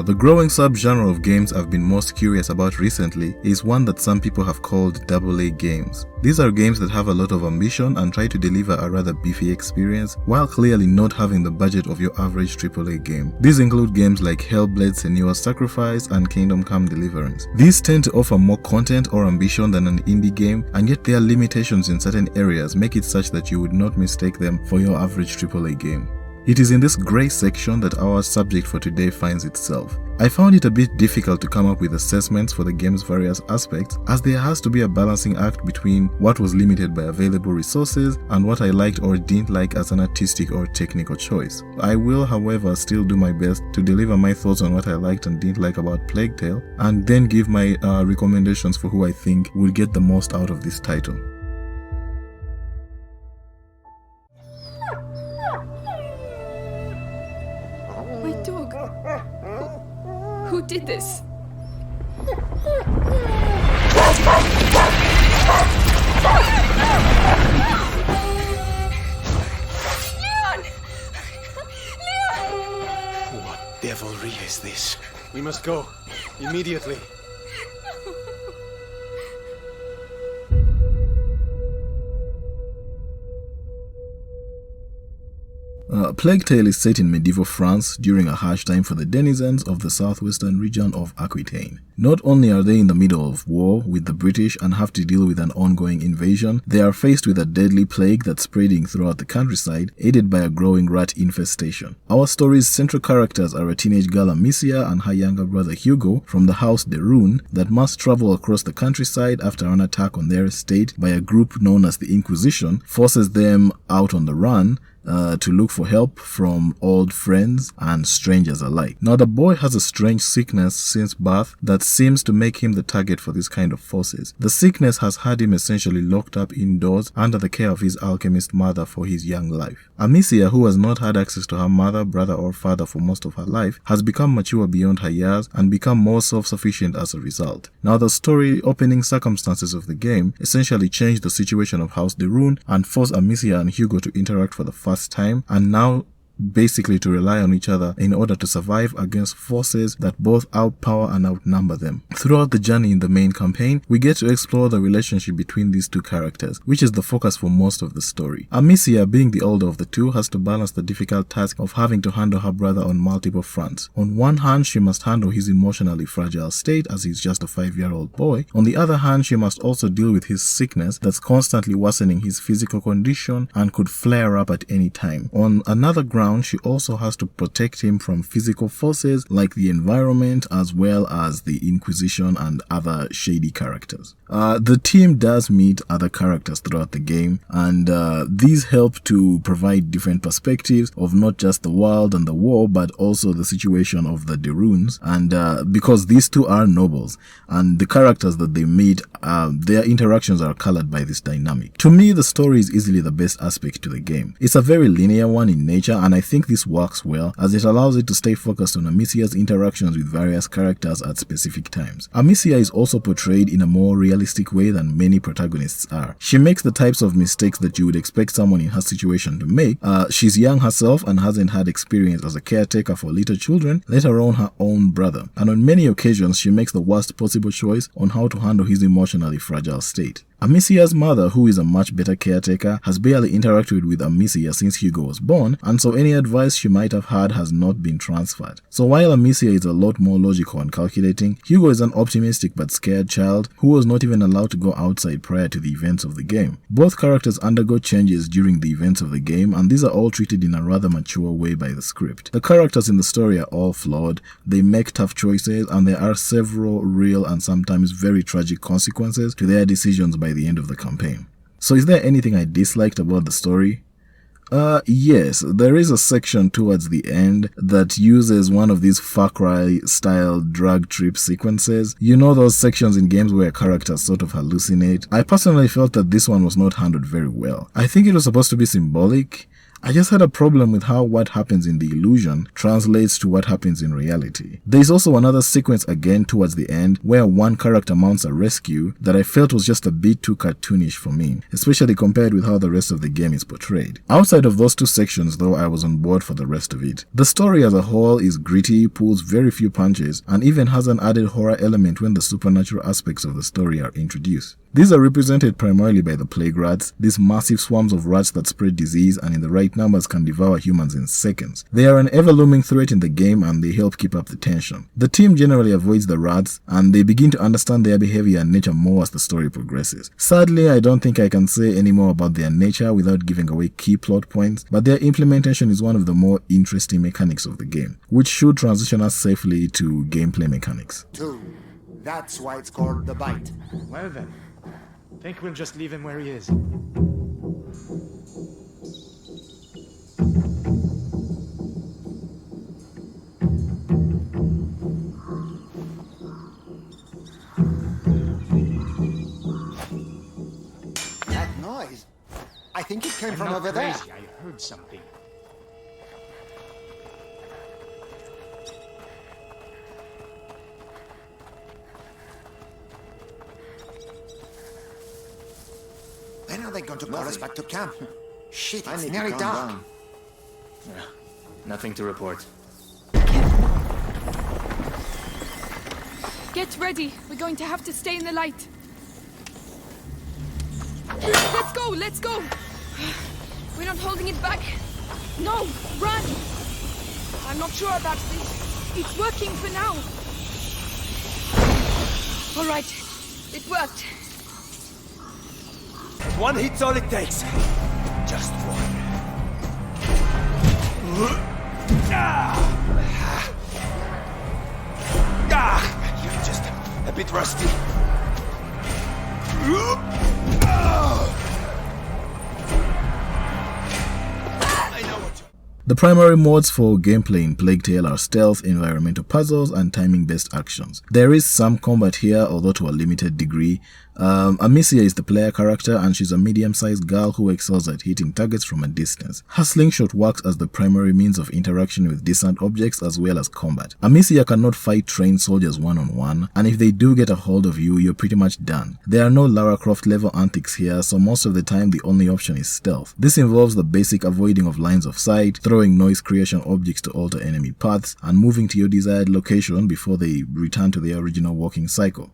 The growing subgenre of games I've been most curious about recently is one that some people have called AA games. These are games that have a lot of ambition and try to deliver a rather beefy experience while clearly not having the budget of your average AAA game. These include games like Hellblade: Senua's Sacrifice and Kingdom Come: Deliverance. These tend to offer more content or ambition than an indie game, and yet their limitations in certain areas make it such that you would not mistake them for your average AAA game. It is in this grey section that our subject for today finds itself. I found it a bit difficult to come up with assessments for the game's various aspects, as there has to be a balancing act between what was limited by available resources and what I liked or didn't like as an artistic or technical choice. I will, however, still do my best to deliver my thoughts on what I liked and didn't like about Plague Tale, and then give my recommendations for who I think will get the most out of this title. My dog. Who did this? Leon! Leon! What devilry is this? We must go. Immediately. Plague Tale is set in medieval France during a harsh time for the denizens of the southwestern region of Aquitaine. Not only are they in the middle of war with the British and have to deal with an ongoing invasion, they are faced with a deadly plague that's spreading throughout the countryside, aided by a growing rat infestation. Our story's central characters are a teenage girl Amicia and her younger brother Hugo from the house de Rune that must travel across the countryside after an attack on their estate by a group known as the Inquisition forces them out on the run to look for help from old friends and strangers alike. Now, the boy has a strange sickness since birth that seems to make him the target for this kind of forces. The sickness has had him essentially locked up indoors under the care of his alchemist mother for his young life. Amicia, who has not had access to her mother, brother or father for most of her life, has become mature beyond her years and become more self-sufficient as a result. Now, the story opening circumstances of the game essentially change the situation of House de Rune and force Amicia and Hugo to interact for the first time, and now basically to rely on each other in order to survive against forces that both outpower and outnumber them. Throughout the journey in the main campaign, we get to explore the relationship between these two characters, which is the focus for most of the story. Amicia, being the older of the two, has to balance the difficult task of having to handle her brother on multiple fronts. On one hand, she must handle his emotionally fragile state as he's just a 5-year-old boy. On the other hand, she must also deal with his sickness that's constantly worsening his physical condition and could flare up at any time. On another ground, she also has to protect him from physical forces like the environment as well as the Inquisition and other shady characters. The team does meet other characters throughout the game, and these help to provide different perspectives of not just the world and the war, but also the situation of the de Runes, and because these two are nobles, and the characters that they meet, their interactions are colored by this dynamic. To me, the story is easily the best aspect to the game. It's a very linear one in nature, and I think this works well as it allows it to stay focused on Amicia's interactions with various characters at specific times. Amicia is also portrayed in a more realistic way than many protagonists are. She makes the types of mistakes that you would expect someone in her situation to make. She's young herself and hasn't had experience as a caretaker for little children, let alone her own brother. And on many occasions, she makes the worst possible choice on how to handle his emotionally fragile state. Amicia's mother, who is a much better caretaker, has barely interacted with Amicia since Hugo was born, and so any advice she might have had has not been transferred. So while Amicia is a lot more logical and calculating, Hugo is an optimistic but scared child who was not even allowed to go outside prior to the events of the game. Both characters undergo changes during the events of the game, and these are all treated in a rather mature way by the script. The characters in the story are all flawed, they make tough choices, and there are several real and sometimes very tragic consequences to their decisions by the end of the campaign. So is there anything I disliked about the story? Yes, there is a section towards the end that uses one of these Far Cry style drug trip sequences. You know those sections in games where characters sort of hallucinate? I personally felt that this one was not handled very well. I think it was supposed to be symbolic, I just had a problem with how what happens in the illusion translates to what happens in reality. There is also another sequence again towards the end where one character mounts a rescue that I felt was just a bit too cartoonish for me, especially compared with how the rest of the game is portrayed. Outside of those two sections though, I was on board for the rest of it. The story as a whole is gritty, pulls very few punches, and even has an added horror element when the supernatural aspects of the story are introduced. These are represented primarily by the plague rats, these massive swarms of rats that spread disease and in the right numbers can devour humans in seconds. They are an ever-looming threat in the game and they help keep up the tension. The team generally avoids the rats and they begin to understand their behavior and nature more as the story progresses. Sadly, I don't think I can say any more about their nature without giving away key plot points, but their implementation is one of the more interesting mechanics of the game, which should transition us safely to gameplay mechanics. 2. That's why it's called the bite. Well then, think we'll just leave him where he is. That noise. I think it came I'm from not over there. crazy. I heard something. When are they going to call us back to camp? Shit, I it's need nearly to calm dark. down. Yeah, nothing to report. Get ready. We're going to have to stay in the light. Let's go, let's go. We're not holding it back. No, run. I'm not sure about this. It's working for now. All right, it worked. One hit's all it takes. Just one. You're just a bit rusty. I know what you... The primary modes for gameplay in Plague Tale are stealth, environmental puzzles, and timing-based actions. There is some combat here, although to a limited degree. Amicia is the player character and she's a medium-sized girl who excels at hitting targets from a distance. Her slingshot works as the primary means of interaction with distant objects as well as combat. Amicia cannot fight trained soldiers one-on-one, and if they do get a hold of you, you're pretty much done. There are no Lara Croft level antics here, so most of the time the only option is stealth. This involves the basic avoiding of lines of sight, throwing noise creation objects to alter enemy paths, and moving to your desired location before they return to their original walking cycle.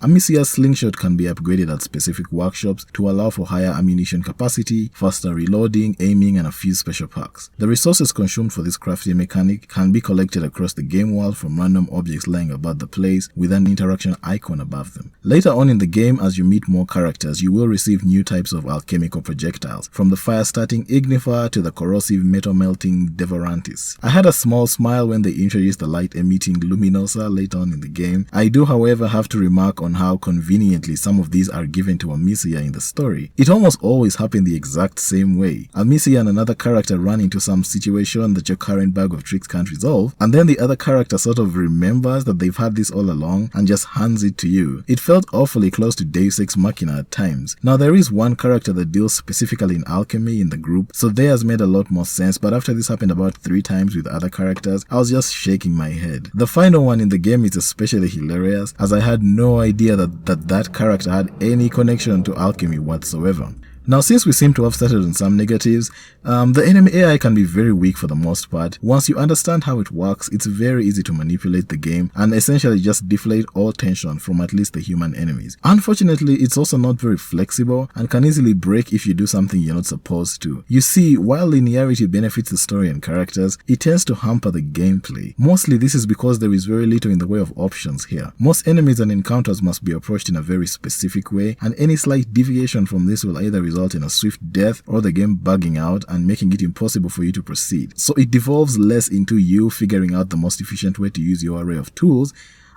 Amicia's slingshot can be upgraded at specific workshops to allow for higher ammunition capacity, faster reloading, aiming, and a few special perks. The resources consumed for this crafting mechanic can be collected across the game world from random objects lying about the place with an interaction icon above them. Later on in the game, as you meet more characters, you will receive new types of alchemical projectiles, from the fire-starting Ignifer to the corrosive metal-melting Devorantis. I had a small smile when they introduced the light-emitting Luminosa later on in the game. I do, however, have to remark on how conveniently some of these are given to Amicia in the story. It almost always happened the exact same way. Amicia and another character run into some situation that your current bag of tricks can't resolve, and then the other character sort of remembers that they've had this all along and just hands it to you. It felt awfully close to Deus Ex Machina at times. Now there is one character that deals specifically in alchemy in the group, so theirs made a lot more sense, but after this happened about 3 times with other characters, I was just shaking my head. The final one in the game is especially hilarious, as I had no idea that character had any connection to alchemy whatsoever. Now, since we seem to have started on some negatives, the enemy AI can be very weak for the most part. Once you understand how it works, it's very easy to manipulate the game and essentially just deflate all tension from at least the human enemies. Unfortunately, it's also not very flexible and can easily break if you do something you're not supposed to. You see, while linearity benefits the story and characters, it tends to hamper the gameplay. Mostly this is because there is very little in the way of options here. Most enemies and encounters must be approached in a very specific way, and any slight deviation from this will either result in a swift death or the game bugging out and making it impossible for you to proceed. So it devolves less into you figuring out the most efficient way to use your array of tools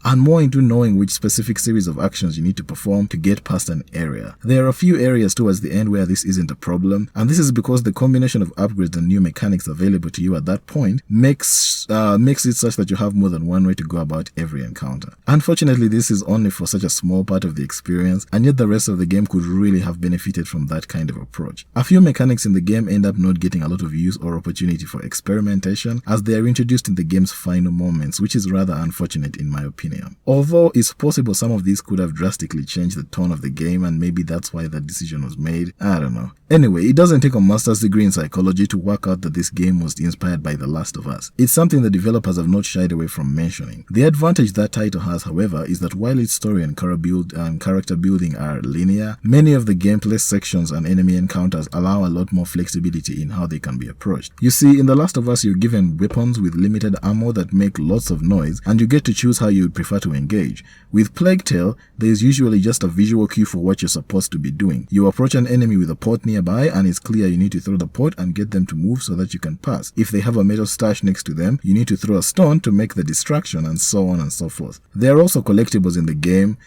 and more into knowing which specific series of actions you need to perform to get past an area. There are a few areas towards the end where this isn't a problem, and this is because the combination of upgrades and new mechanics available to you at that point makes it such that you have more than one way to go about every encounter. Unfortunately, this is only for such a small part of the experience, and yet the rest of the game could really have benefited from that kind of approach. A few mechanics in the game end up not getting a lot of use or opportunity for experimentation, as they are introduced in the game's final moments, which is rather unfortunate in my opinion. Although it's possible some of these could have drastically changed the tone of the game, and maybe that's why that decision was made, I don't know. Anyway, it doesn't take a master's degree in psychology to work out that this game was inspired by The Last of Us. It's something the developers have not shied away from mentioning. The advantage that title has, however, is that while its story and character building are linear, many of the gameplay sections and enemy encounters allow a lot more flexibility in how they can be approached. You see, in The Last of Us, you're given weapons with limited ammo that make lots of noise, and you get to choose how you would prefer to engage. With Plague Tale, there is usually just a visual cue for what you're supposed to be doing. You approach an enemy with a pot nearby, and it's clear you need to throw the pot and get them to move so that you can pass. If they have a metal stash next to them, you need to throw a stone to make the distraction, and so on and so forth. There are also collectibles in the game.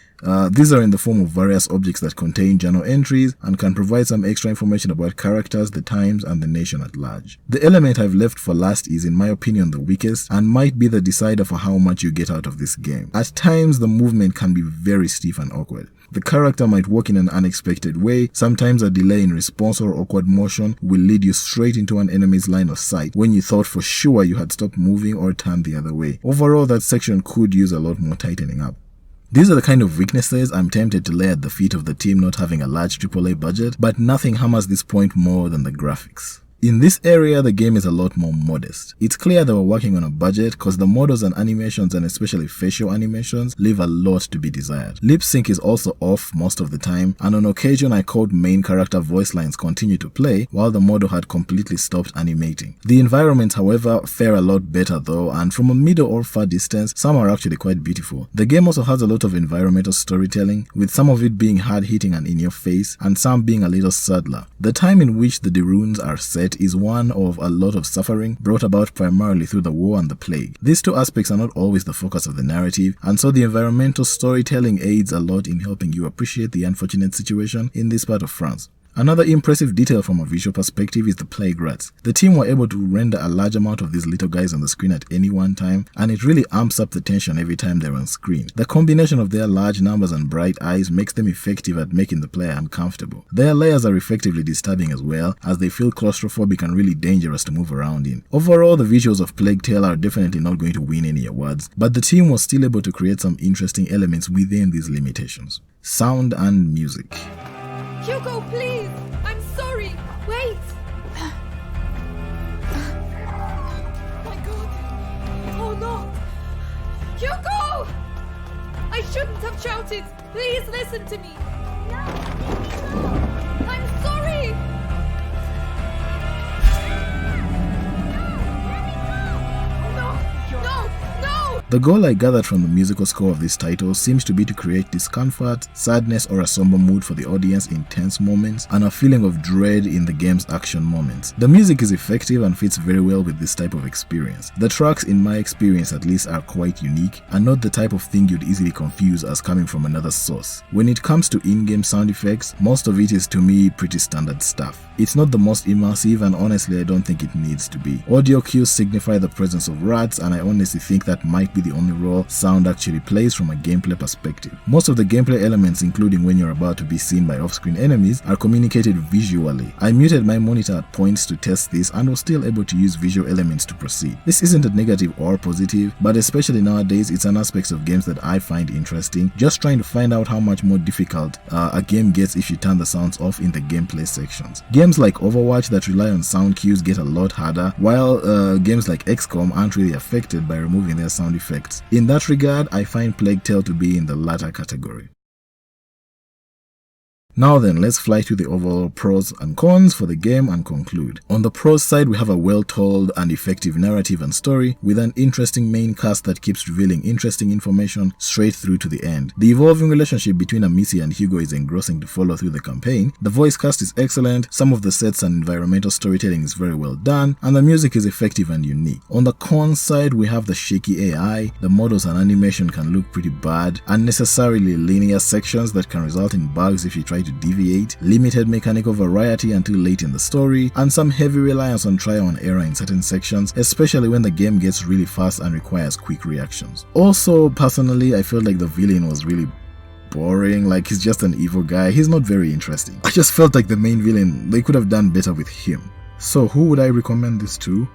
These are in the form of various objects that contain journal entries and can provide some extra information about characters, the times, and the nation at large. The element I've left for last is, in my opinion, the weakest and might be the decider for how much you get out of this game. At times, the movement can be very stiff and awkward. The character might walk in an unexpected way. Sometimes a delay in response or awkward motion will lead you straight into an enemy's line of sight when you thought for sure you had stopped moving or turned the other way. Overall, that section could use a lot more tightening up. These are the kind of weaknesses I'm tempted to lay at the feet of the team not having a large AAA budget, but nothing hammers this point more than the graphics. In this area, the game is a lot more modest. It's clear they were working on a budget because the models and animations, and especially facial animations, leave a lot to be desired. Lip sync is also off most of the time, and on occasion I caught main character voice lines continue to play while the model had completely stopped animating. The environments, however, fare a lot better though, and from a middle or far distance, some are actually quite beautiful. The game also has a lot of environmental storytelling, with some of it being hard-hitting and in your face, and some being a little subtler. The time in which the runes are set is one of a lot of suffering brought about primarily through the war and the plague. These two aspects are not always the focus of the narrative, and so the environmental storytelling aids a lot in helping you appreciate the unfortunate situation in this part of France. Another impressive detail from a visual perspective is the plague rats. The team were able to render a large amount of these little guys on the screen at any one time, and it really amps up the tension every time they're on screen. The combination of their large numbers and bright eyes makes them effective at making the player uncomfortable. Their layers are effectively disturbing as well, as they feel claustrophobic and really dangerous to move around in. Overall, the visuals of Plague Tale are definitely not going to win any awards, but the team was still able to create some interesting elements within these limitations. Sound and music. Hugo, please! I'm sorry! Wait! My God! Oh no! Hugo! I shouldn't have shouted! Please listen to me! No! I'm sorry! No! The goal I gathered from the musical score of this title seems to be to create discomfort, sadness, or a somber mood for the audience in tense moments, and a feeling of dread in the game's action moments. The music is effective and fits very well with this type of experience. The tracks, in my experience at least, are quite unique, and not the type of thing you'd easily confuse as coming from another source. When it comes to in-game sound effects, most of it is to me pretty standard stuff. It's not the most immersive, and honestly I don't think it needs to be. Audio cues signify the presence of rats, and I honestly think that might be the only role sound actually plays from a gameplay perspective. Most of the gameplay elements, including when you're about to be seen by off-screen enemies, are communicated visually. I muted my monitor at points to test this and was still able to use visual elements to proceed. This isn't a negative or positive, but especially nowadays it's an aspect of games that I find interesting, just trying to find out how much more difficult a game gets if you turn the sounds off in the gameplay sections. Games like Overwatch that rely on sound cues get a lot harder, while games like XCOM aren't really affected by removing their sound effects. In that regard, I find Plague Tale to be in the latter category. Now then, let's fly through the overall pros and cons for the game and conclude. On the pros side, we have a well-told and effective narrative and story with an interesting main cast that keeps revealing interesting information straight through to the end. The evolving relationship between Amici and Hugo is engrossing to follow through the campaign. The voice cast is excellent, some of the sets and environmental storytelling is very well done, and the music is effective and unique. On the cons side, we have the shaky AI, the models and animation can look pretty bad, unnecessarily linear sections that can result in bugs if you try to deviate, limited mechanical variety until late in the story, and some heavy reliance on trial and error in certain sections, especially when the game gets really fast and requires quick reactions. Also, personally, I felt like the villain was really boring, like he's just an evil guy, he's not very interesting. I just felt like the main villain, they could have done better with him. So who would I recommend this to?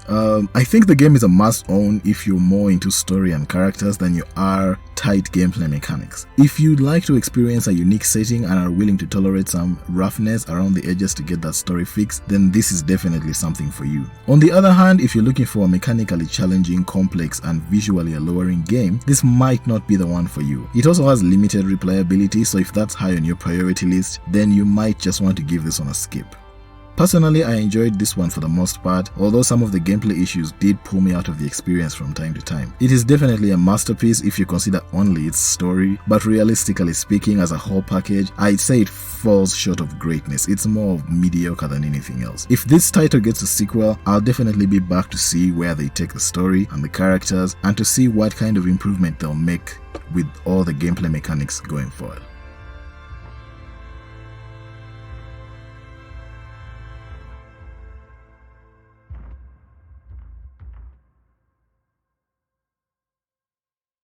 I think the game is a must-own if you're more into story and characters than you are tight gameplay mechanics. If you'd like to experience a unique setting and are willing to tolerate some roughness around the edges to get that story fixed, then this is definitely something for you. On the other hand, if you're looking for a mechanically challenging, complex, and visually alluring game, this might not be the one for you. It also has limited replayability, so if that's high on your priority list, then you might just want to give this one a skip. Personally, I enjoyed this one for the most part, although some of the gameplay issues did pull me out of the experience from time to time. It is definitely a masterpiece if you consider only its story, but realistically speaking, as a whole package, I'd say it falls short of greatness. It's more of mediocre than anything else. If this title gets a sequel, I'll definitely be back to see where they take the story and the characters, and to see what kind of improvement they'll make with all the gameplay mechanics going forward.